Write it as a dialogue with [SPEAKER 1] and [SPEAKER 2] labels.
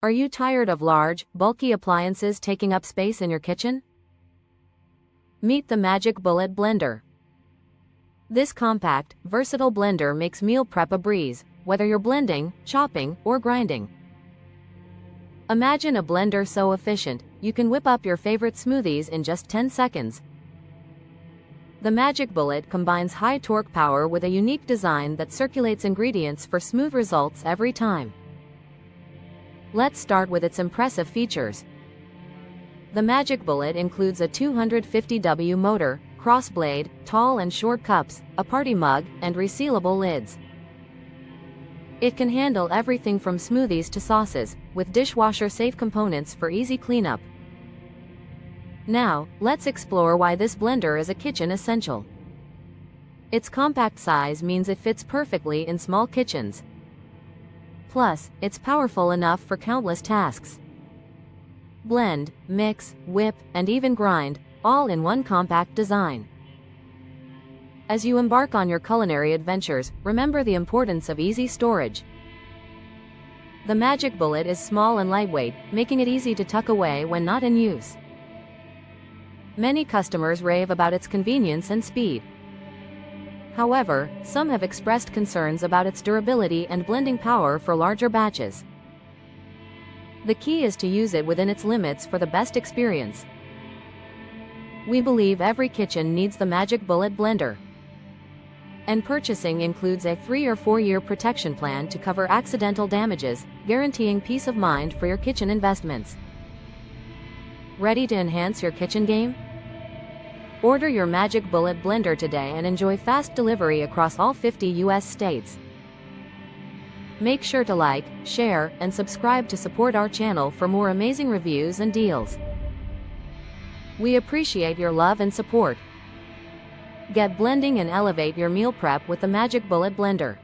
[SPEAKER 1] Are you tired of large, bulky appliances taking up space in your kitchen? Meet the Magic Bullet Blender. This compact, versatile blender makes meal prep a breeze, whether you're blending, chopping, or grinding. Imagine a blender so efficient, you can whip up your favorite smoothies in just 10 seconds. The Magic Bullet combines high torque power with a unique design that circulates ingredients for smooth results every time. Let's start with its impressive features. The Magic Bullet includes a 250W motor, cross-blade, tall and short cups, a party mug, and resealable lids. It can handle everything from smoothies to sauces, with dishwasher-safe components for easy cleanup. Now, let's explore why this blender is a kitchen essential. Its compact size means it fits perfectly in small kitchens. Plus, it's powerful enough for countless tasks. Blend, mix, whip, and even grind, all in one compact design. As you embark on your culinary adventures, remember the importance of easy storage. The Magic Bullet is small and lightweight, making it easy to tuck away when not in use. Many customers rave about its convenience and speed. However, some have expressed concerns about its durability and blending power for larger batches. The key is to use it within its limits for the best experience. We believe every kitchen needs the Magic Bullet Blender. And purchasing includes a 3 or 4 year protection plan to cover accidental damages, guaranteeing peace of mind for your kitchen investments. Ready to enhance your kitchen game? Order your Magic Bullet Blender today and enjoy fast delivery across all 50 US states. Make sure to like, share, and subscribe to support our channel for more amazing reviews and deals. We appreciate your love and support. Get blending and elevate your meal prep with the Magic Bullet Blender.